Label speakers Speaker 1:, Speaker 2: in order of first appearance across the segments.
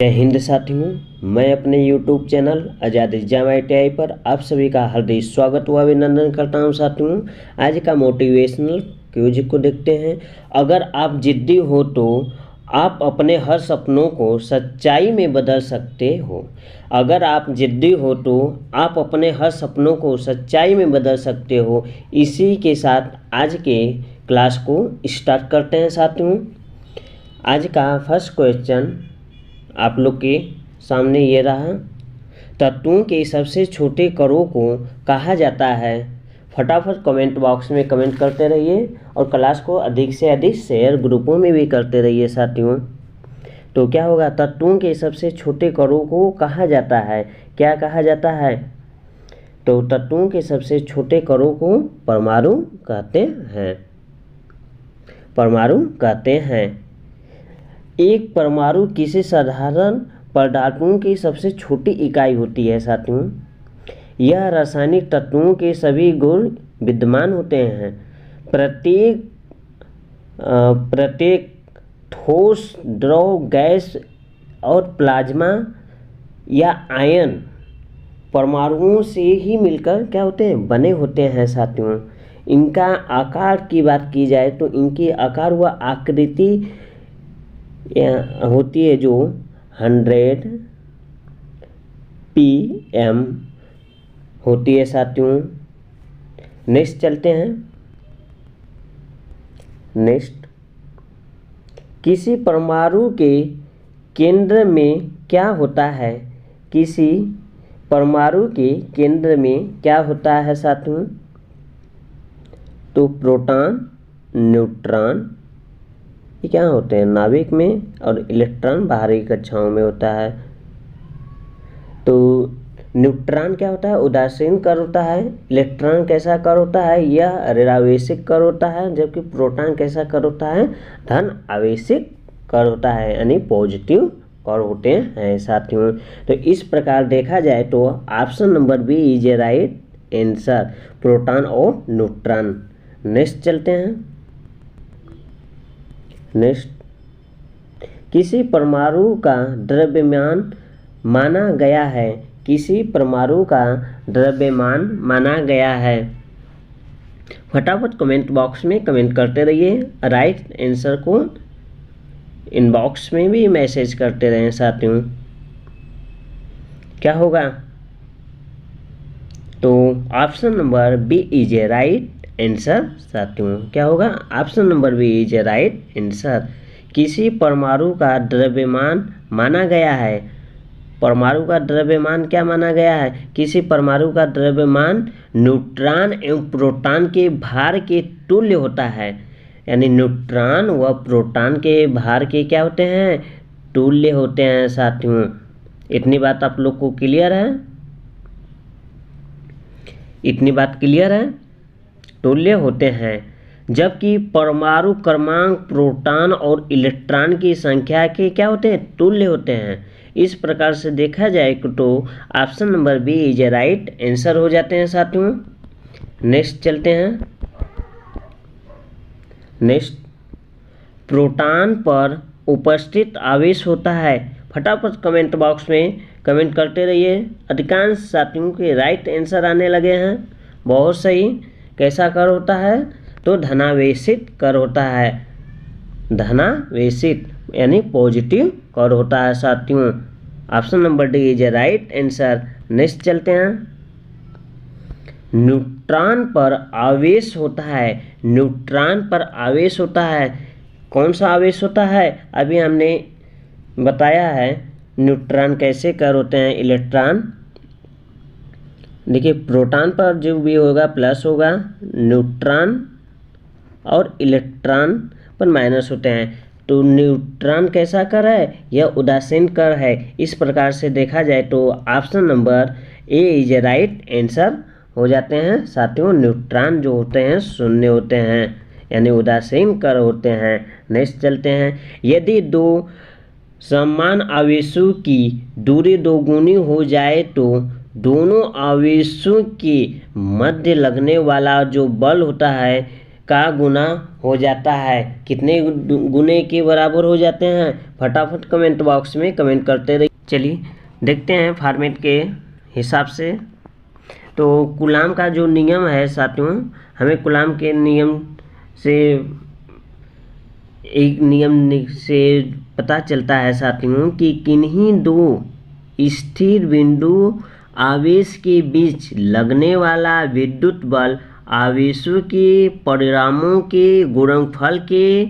Speaker 1: जय हिंद साथियों, मैं अपने YouTube चैनल आज़ाद एग्जाम ITI पर आप सभी का हार्दिक स्वागत व अभिनंदन करता हूं। साथियों, आज का मोटिवेशनल क्विज को देखते हैं। अगर आप जिद्दी हो तो आप अपने हर सपनों को सच्चाई में बदल सकते हो। अगर आप जिद्दी हो तो आप अपने हर सपनों को सच्चाई में बदल सकते हो। इसी के साथ आज के क्लास को स्टार्ट करते हैं। साथियों, आज का फर्स्ट क्वेश्चन आप लोग के सामने ये रहा। तत्वों के सबसे छोटे कणों को कहा जाता है। फटाफट कमेंट बॉक्स में कमेंट करते रहिए और क्लास को अधिक से अधिक शेयर ग्रुपों में भी करते रहिए। साथियों, तो क्या होगा? तत्वों के सबसे छोटे कणों को कहा जाता है। क्या कहा जाता है? तो तत्वों के सबसे छोटे कणों को परमाणु कहते हैं। परमाणु कहते हैं। एक परमाणु किसी साधारण पदार्थों की सबसे छोटी इकाई होती है। साथियों, यह रासायनिक तत्वों के सभी गुण विद्यमान होते हैं। प्रत्येक ठोस, द्रव, गैस और प्लाज्मा या आयन परमाणुओं से ही मिलकर क्या होते हैं? बने होते हैं। साथियों, इनका आकार की बात की जाए तो इनकी आकार व आकृति होती है जो 100 pm होती है। साथियों, नेक्स्ट चलते हैं। नेक्स्ट, किसी परमाणु के केंद्र में क्या होता है? किसी परमाणु के केंद्र में क्या होता है? साथियों, तो प्रोटॉन, न्यूट्रॉन ये क्या होते हैं? नाभिक में, और इलेक्ट्रॉन बाहरी कक्षाओं में होता है। तो न्यूट्रॉन क्या होता है? उदासीन कण होता है। इलेक्ट्रॉन कैसा कण होता है? यह ऋण आवेशिक कण होता है। जबकि प्रोटॉन कैसा कण होता है? धन आवेशिक कण होता है, यानी पॉजिटिव कण होते हैं। साथियों, तो इस प्रकार देखा जाए तो option number B is a right answer, proton और न्यूट्रॉन। नेक्स्ट चलते हैं। नेक्स्ट, किसी परमाणु का द्रव्यमान माना गया है। किसी परमाणु का द्रव्यमान माना गया है। फटाफट कमेंट बॉक्स में कमेंट करते रहिए। राइट आंसर को इनबॉक्स में भी मैसेज करते रहें। साथियों, क्या होगा? तो option number B is a right answer. साथियों, क्या होगा? Option number B is a right answer. किसी परमाणु का द्रव्यमान माना गया है। परमाणु का द्रव्यमान क्या माना गया है? किसी परमाणु का द्रव्यमान न्यूट्रॉन एवं प्रोटॉन के भार के तुल्य होता है। यानी न्यूट्रॉन व प्रोटॉन के भार के क्या होते हैं? तुल्य होते हैं। साथियों, इतनी बात आप लोग को क्लियर है? इतनी बात क्लियर है? तुल्य होते हैं। जबकि परमाणु क्रमांक प्रोटॉन और इलेक्ट्रॉन की संख्या के क्या होते हैं? तुल्य होते हैं। इस प्रकार से देखा जाए तो option number B is a right answer हो जाते हैं। साथियों, नेक्स्ट चलते हैं। नेक्स्ट, प्रोटॉन पर उपस्थित आवेश होता है। फटाफट कमेंट बॉक्स में कमेंट करते रहिए। अधिकांश साथियों के राइट आंसर आने लगे हैं। बहुत सही। कैसा कण होता है? तो धनावेशित कण होता है। धनावेशित यानी पॉजिटिव कण होता है। साथियों, option number D is a right answer. Next चलते हैं। न्यूट्रॉन पर आवेश होता है। न्यूट्रॉन पर आवेश होता है। कौन सा आवेश होता है? अभी हमने बताया है न्यूट्रॉन कैसे कण होते हैं। इलेक्ट्रॉन, देखिए प्रोटॉन पर जो भी होगा प्लस होगा, न्यूट्रॉन और इलेक्ट्रॉन पर माइनस होते हैं। तो न्यूट्रॉन कैसा कण है? यह उदासीन कण है। इस प्रकार से देखा जाए तो option number A is a right answer हो जाते हैं। साथियों, न्यूट्रॉन जो होते हैं शून्य होते हैं, यानी उदासीन कण होते हैं। नेक्स्ट चलते हैं। यदि दो समान आवेशों की दूरी दोगुनी हो जाए तो दोनों आवेशों के मध्य लगने वाला जो बल होता है का गुना हो जाता है। कितने गुने के बराबर हो जाते हैं? फटाफट कमेंट बॉक्स में कमेंट करते रहिए। चलिए देखते हैं फॉर्मेट के हिसाब से। तो कूलाम का जो नियम है साथियों, हमें कूलाम के नियम से एक नियम से पता चलता है साथियों कि किन्हीं दो स्थिर बिंदु आवेश के बीच लगने वाला विद्युत बल आवेशों के परिणामों के गुणनफल के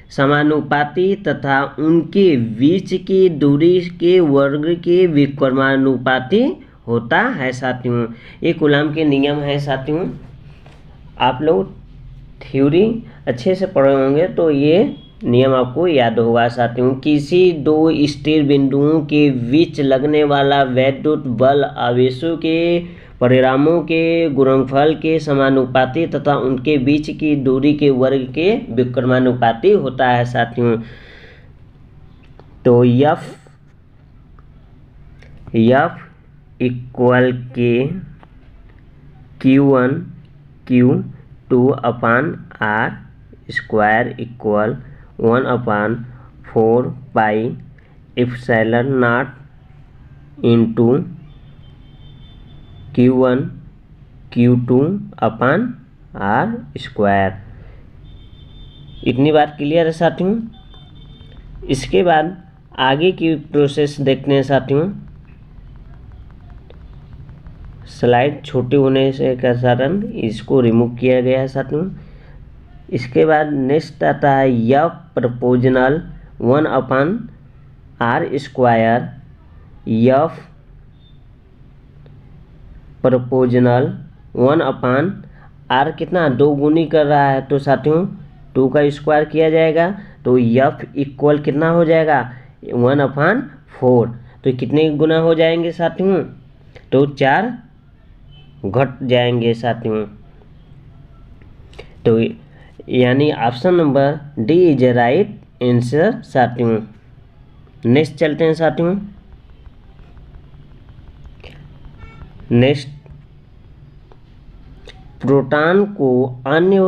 Speaker 1: समानुपाती तथा उनके बीच की दूरी के वर्ग के विक्रमानुपाती होता है साथियों। ये कूलाम के नियम है साथियों। आप लोग थ्योरी अच्छे से पढ़े होंगे तो ये नियम आपको याद होगा साथियों। किसी दो स्थिर बिंदुओं के बीच लगने वाला वैद्युत बल आवेशों के परिणामों के गुणनफल के समानुपाती तथा उनके बीच की दूरी के वर्ग के विक्रमानुपाती होता है साथियों। तो F इक्वल के Q1 Q2 upon R square equal 1/4 pi epsilon not into Q1 Q2 upon R square. इतनी बात क्लियर है साथियों। इसके बाद आगे की प्रोसेस देखते हैं साथियों। स्लाइड छोटे होने से के कारण इसको रिमूव किया गया है साथियों। इसके बाद नेक्स्ट आता है F proportional 1/R square. F proportional 1/R कितना 2 गुनी कर रहा है तो साथियों 2 का स्क्वायर किया जाएगा तो F इक्वल कितना हो जाएगा 1/4। तो कितने गुना हो जाएंगे साथियों? तो 4 घट जाएंगे साथियों। तो यानी option number D is a right answer साथियों। नेक्स्ट चलते हैं साथियों। नेक्स्ट, प्रोटॉन को अन्य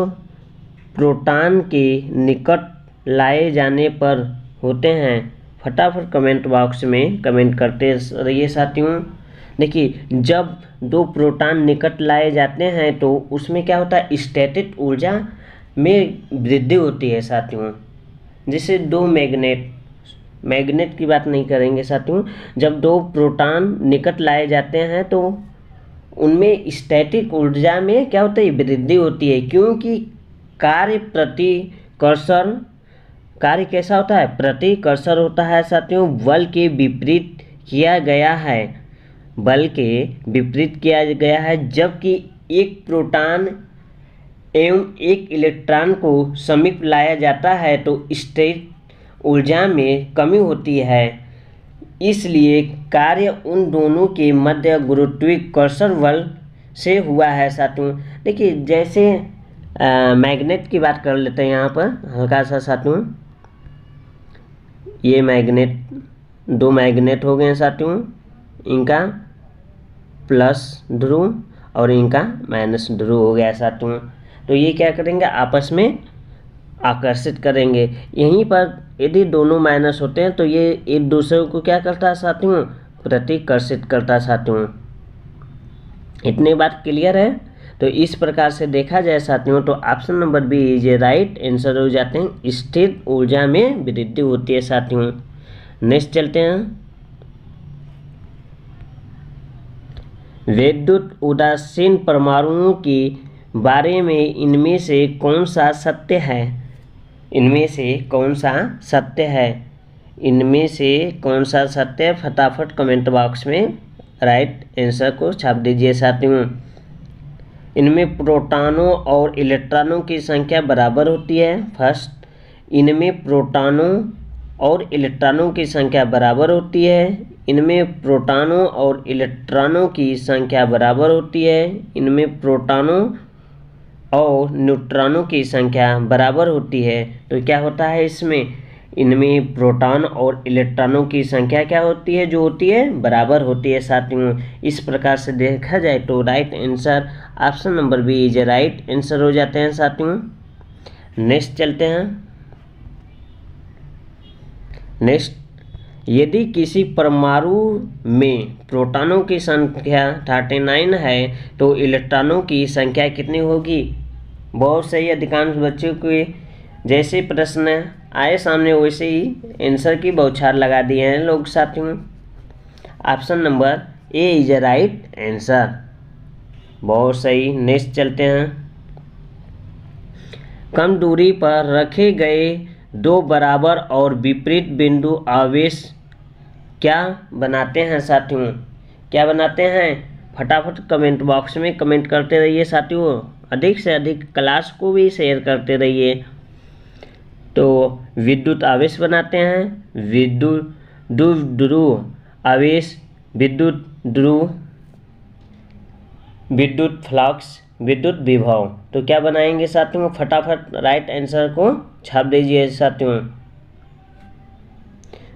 Speaker 1: प्रोटॉन के निकट लाए जाने पर होते हैं। फटाफट कमेंट बॉक्स में कमेंट करते रहिए साथियों। देखिए, जब दो प्रोटॉन निकट लाए जाते हैं तो उसमें क्या होता है? स्टैटिक ऊर्जा में वृद्धि होती है साथियों। जैसे दो मैग्नेट की बात नहीं करेंगे साथियों। जब दो प्रोटॉन निकट लाए जाते हैं तो उनमें स्टैटिक ऊर्जा में क्या होता है? वृद्धि होती है, क्योंकि कार्य कैसा होता है? प्रतिकर्षण होता है साथियों। बल के विपरीत किया गया है, जबकि एक प्रोटॉन एवं एक इलेक्ट्रॉन को समीप लाया जाता है तो स्टैटिक ऊर्जा में कमी होती है। इसलिए कार्य उन दोनों के मध्य गुरुत्वाकर्षण बल से हुआ है साथियों। देखिए, जैसे मैग्नेट की बात कर लेते हैं यहाँ पर हल्का सा साथियों। ये दो मैग्नेट हो गए साथियों। इनका प्लस ध्रुव और इनका माइनस ध्रुव हो गया साथियों। तो ये क्या करेंगे? आपस में आकर्षित करेंगे। यहीं पर यदि दोनों माइनस होते हैं तो ये एक दूसरे को क्या करता है साथियों? प्रतिकर्षित करता है साथियों। इतनी बात क्लियर है। तो इस प्रकार से देखा जाए साथियों तो option number B is right answer हो जाते हैं। स्थिर ऊर्जा में वृद्धि होती है साथियों। नेक्स्ट चलते हैं। विद्युत उदासीन परमाणुओं के बारे में इनमें से कौन सा सत्य है? फटाफट कमेंट बॉक्स में राइट आंसर को छाप दीजिए साथियों। इनमें प्रोटॉनों और इलेक्ट्रॉनों की संख्या बराबर होती है। फर्स्ट, इनमें प्रोटॉनों और इलेक्ट्रॉनों की संख्या बराबर होती है। इनमें प्रोटॉनों और इलेक्ट्रॉनों की संख्या बराबर होती है। इनमें प्रोटॉनों और न्यूट्रॉनों की संख्या बराबर होती है। तो क्या होता है इसमें? इनमें प्रोटॉन और इलेक्ट्रॉनों की संख्या क्या होती है? जो होती है बराबर होती है साथियों। इस प्रकार से देखा जाए तो right answer option number B is right answer हो जाते हैं साथियों। नेक्स्ट चलते हैं। नेक्स्ट, यदि किसी परमाणु में प्रोटॉनों की संख्या 39 है तो इलेक्ट्रॉनों की संख्या कितनी होगी? बहुत सही। अधिकांश बच्चों के जैसे प्रश्न आए सामने वैसे ही आंसर की बौछार लगा दिए हैं लोग साथियों। Option number A is a right answer. बहुत सही। नेक्स्ट चलते हैं। कम दूरी पर रखे गए दो बराबर और विपरीत बिंदु आवेश क्या बनाते हैं साथियों? क्या बनाते हैं? फटाफट कमेंट बॉक्स में कमेंट करते रहिए साथियों। अधिक से अधिक क्लास को भी शेयर करते रहिए। तो विद्युत आवेश बनाते हैं, विद्युत ध्रुव आवेश, विद्युत ध्रुव, विद्युत फ्लक्स, विद्युत विभव। तो क्या बनाएंगे साथियों? फटाफट राइट आंसर को छाप दीजिए साथियों।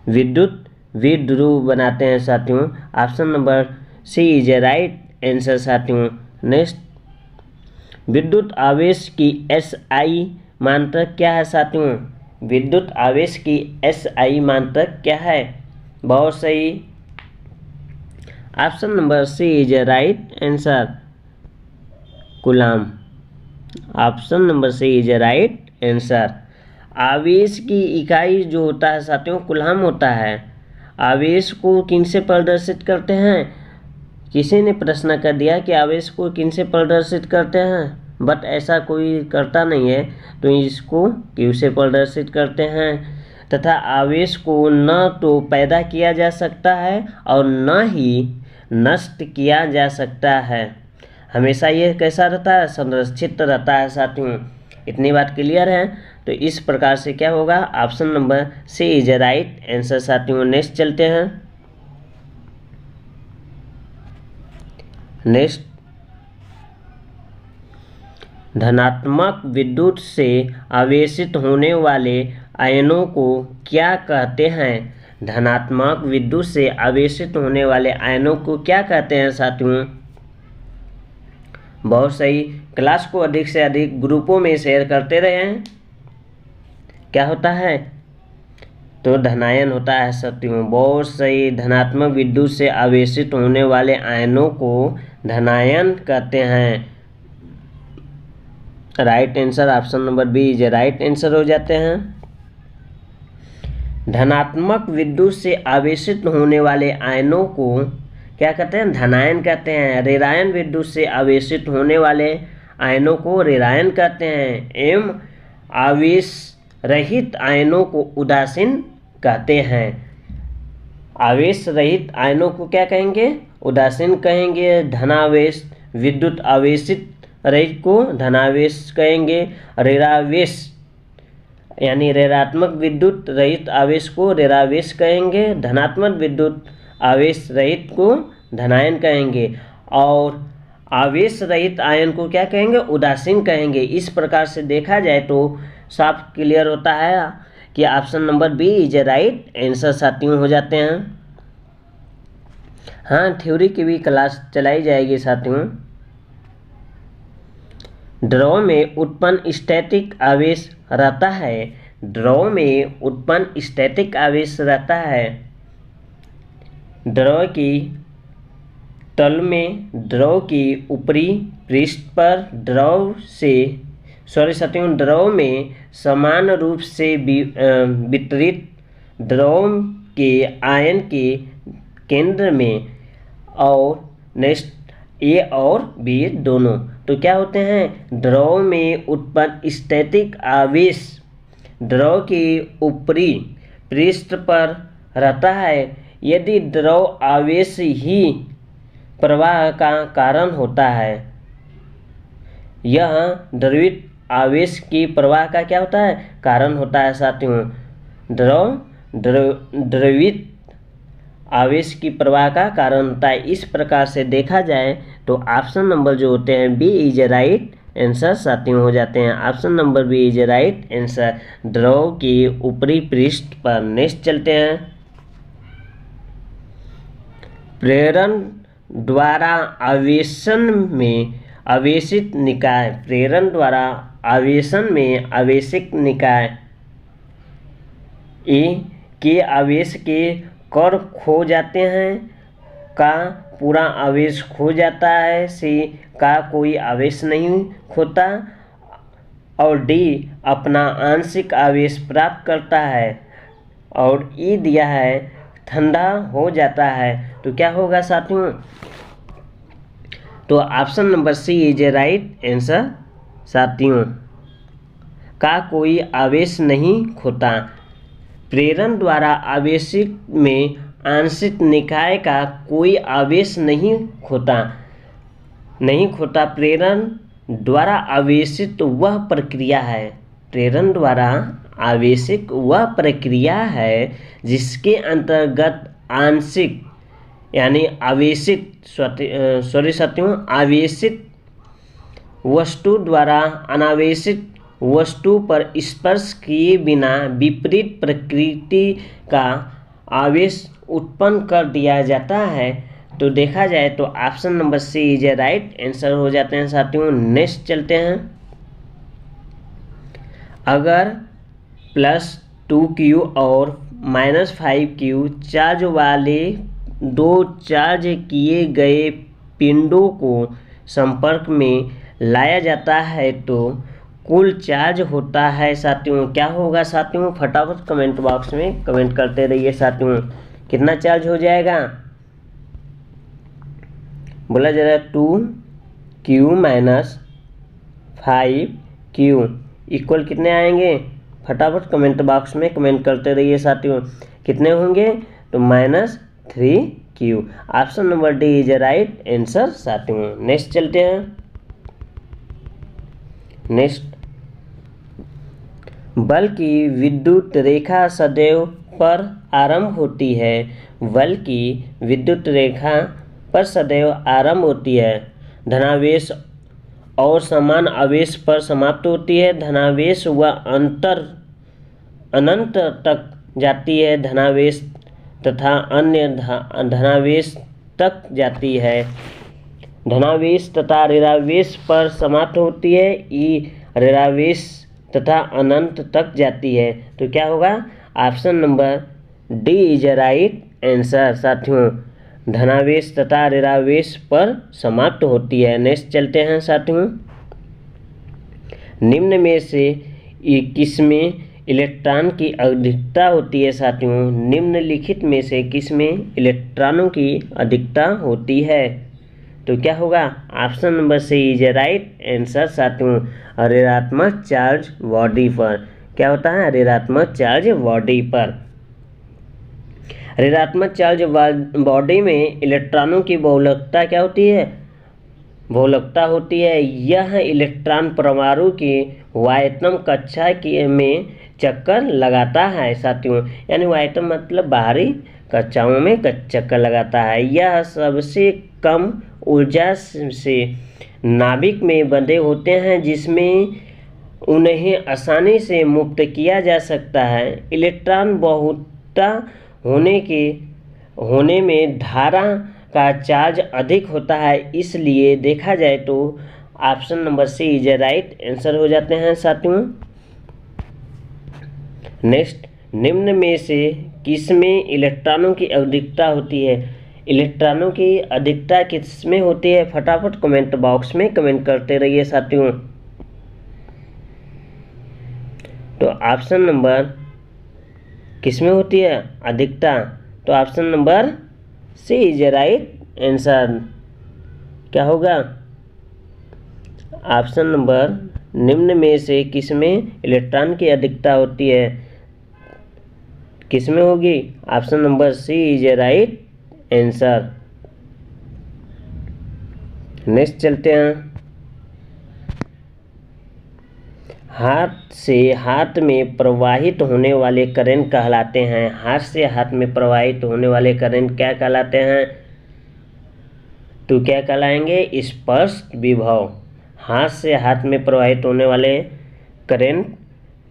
Speaker 1: विद्युत द्विध्रुव बनाते हैं साथियों। Option number C is a right answer साथियों। नेक्स्ट, विद्युत आवेश की SI मात्रक क्या है साथियों? विद्युत आवेश की SI मात्रक क्या है? बहुत सही। Option number C is a right answer, coulomb. Option number C is a right answer. आवेश की इकाई जो होता है साथियों कूलाम होता है। आवेश को किन से प्रदर्शित करते हैं? किसी ने प्रश्न कर दिया कि आवेश को किन से प्रदर्शित करते हैं, बट ऐसा कोई करता नहीं है, तो इसको क्यू से प्रदर्शित करते हैं। तथा आवेश को न तो पैदा किया जा सकता है और न ही नष्ट किया जा सकता है। हमेशा ये कैसा रहता है? संरक्षित रहता है साथियों। इतनी बात क्लियर है? तो इस प्रकार से क्या होगा? Option number C is a right answer साथियों। नेक्स्ट चलते हैं। नेक्स्ट, धनात्मक विद्युत से आवेशित होने वाले आयनों को क्या कहते हैं? धनात्मक विद्युत से आवेशित होने वाले आयनों को क्या कहते हैं साथियों? बहुत सही। क्लास को अधिक से अधिक ग्रुपों में शेयर करते रहें। क्या होता है? तो धनायन होता है साथियों। बहुत सही। धनात्मक विद्युत से आवेशित होने वाले आयनों को धनायन कहते हैं। Right answer option number B is right answer हो जाते हैं। धनात्मक विद्युत से आवेशित होने वाले आयनों को क्या कहते हैं? धनायन कहते हैं। ऋणायन विद्युत से आवेशित होने वाले आयनों को ऋणायन कहते हैं। एवं आवेश रहित आयनों को उदासीन कहते हैं। आवेश रहित आयनों को क्या कहेंगे? उदासीन कहेंगे। धनावेश विद्युत आवेशित रहित को धनावेश कहेंगे। ऋणावेश यानी ऋणात्मक विद्युत रहित आवेश को ऋणावेश कहेंगे। धनात्मक विद्युत आवेश रहित को धनायन कहेंगे। और आवेश रहित आयन को क्या कहेंगे? उदासीन कहेंगे। इस प्रकार से देखा जाए तो साफ क्लियर होता है कि option number B is a right answer साथियों हो जाते हैं। हाँ, थ्योरी की भी क्लास चलाई जाएगी साथियों। द्रव में उत्पन्न स्टैटिक आवेश रहता है। द्रव में उत्पन्न स्टैटिक आवेश रहता है। द्रव की तल में, द्रव की ऊपरी पृष्ठ पर द्रव में समान रूप से वितरित द्रव के आयन के केंद्र में और नेक्स्ट ए और बी दोनों। तो क्या होते हैं? द्रव में उत्पन्न स्टैटिक आवेश द्रव के ऊपरी पृष्ठ पर रहता है यदि द्रव आवेश ही प्रवाह का कारण होता है। यह द्रवित आवेश की प्रवाह का क्या होता है? कारण होता है साथियों। द्रवित आवेश की प्रवाह का कारण होता है। इस प्रकार से देखा जाए तो ऑप्शन नंबर जो होते हैं B is a right answer साथियों हो जाते हैं। Option number B is a right answer, द्रव के ऊपरी पृष्ठ पर। नेक्स्ट चलते हैं। प्रेरण द्वारा आवेशन में आवेशित निकाय। प्रेरण द्वारा आवेशन में आवेशिक निकाय ए के आवेश के कण खो जाते हैं, का पूरा आवेश खो जाता है, सी का कोई आवेश नहीं खोता, और डी अपना आंशिक आवेश प्राप्त करता है, और ई दिया है ठंडा हो जाता है। तो क्या होगा साथियों? तो option number C is a right answer साथियों। का कोई आवेश नहीं खोता। प्रेरण द्वारा आवेशिक में आंशिक निकाय का कोई आवेश नहीं खोता। प्रेरण द्वारा आवेशित वह प्रक्रिया है, प्रेरण द्वारा आवेशिक वह प्रक्रिया है जिसके अंतर्गत आंशिक यानी आवेशित आवेशित वस्तु द्वारा अनावेशित वस्तु पर स्पर्श किए बिना विपरीत प्रकृति का आवेश उत्पन्न कर दिया जाता है। तो देखा जाए तो option number C is a right answer हो जाते हैं साथियों। नेक्स्ट चलते हैं। अगर +2q और -5q चार्ज वाले दो चार्ज किए गए पिंडों को संपर्क में लाया जाता है तो कुल चार्ज होता है साथियों। क्या होगा साथियों? फटाफट कमेंट बॉक्स में कमेंट करते रहिए साथियों। कितना चार्ज हो जाएगा? बोला जा रहा है 2q - 5q इक्वल कितने आएंगे? फटाफट कमेंट बॉक्स में कमेंट करते रहिए साथियों। कितने होंगे? तो -3q। Option number D is right answer साथियों। नेक्स्ट चलते हैं। नेक्स्ट, बल की विद्युत रेखा सदैव पर आरंभ होती है। बल की विद्युत रेखा पर सदैव आरंभ होती है। धनावेश और समान आवेश पर समाप्त होती है। धनावेश व अनंत तक जाती है। धनावेश तथा अन्य धनावेश तक जाती है। धनावेश तथा ऋणावेश पर समाप्त होती है। ई ऋणावेश तथा अनंत तक जाती है। तो क्या होगा? Option number D is right answer साथियों। धनावेश तथा ऋणावेश पर समाप्त होती है। नेक्स्ट चलते हैं साथियों। निम्न में से किसमें इलेक्ट्रॉन की अधिकता होती है साथियों? निम्नलिखित में से किसमें इलेक्ट्रॉनों की अधिकता होती है? तो क्या होगा? Option number C is right answer साथियों। ऋणात्मक चार्ज बॉडी पर। क्या होता है? ऋणात्मक चार्ज बॉडी पर। ऋणात्मक चार्ज बॉडी में इलेक्ट्रॉनों की बहुलकता क्या होती है? बहुलकता होती है। यह इलेक्ट्रॉन परमाणु की वायतम कक्षा में चक्कर लगाता है साथियों। यानी वायतम मतलब बाहरी कक्षाओं में चक्कर लगाता है। यह सबसे कम ऊर्जा से नाभिक में बंधे होते हैं जिसमें उन्हें आसानी से मुक्त किया जा सकता है। इलेक्ट्रॉन बहुलकता होने में धारा का चार्ज अधिक होता है। इसलिए देखा जाए तो option number C is right answer हो जाते हैं साथियों। नेक्स्ट, निम्न में से किसमें इलेक्ट्रॉनों की अधिकता होती है? इलेक्ट्रॉनों की अधिकता किसमें होती है? फटाफट कमेंट बॉक्स में कमेंट करते रहिए साथियों। तो ऑप्शन नंबर किसमें होती है अधिकता? तो option number C is right answer. क्या होगा? ऑप्शन नंबर निम्न में से किसमें इलेक्ट्रॉन की अधिकता होती है? किसमें होगी? Option number C is right answer. Next चलते हैं। हाथ से हाथ में प्रवाहित होने वाले करंट कहलाते हैं। हाथ से हाथ में प्रवाहित होने वाले करंट क्या कहलाते हैं? तो क्या कहलाएंगे? स्पर्श विभव। हाथ से हाथ में प्रवाहित होने वाले करंट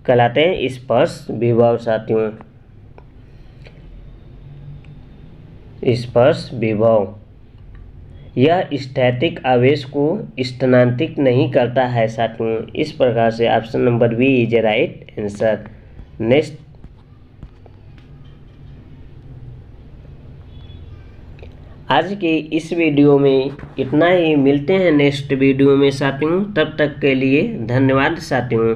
Speaker 1: कहलाते हैं स्पर्श विभव साथियों। स्पर्श विभव। यह स्थैतिक आवेश को स्थानांतरित नहीं करता है साथियों। इस प्रकार से option number B is a right answer. Next, आज के इस वीडियो में इतना ही। मिलते हैं नेक्स्ट वीडियो में साथियों, तब तक के लिए धन्यवाद साथियों।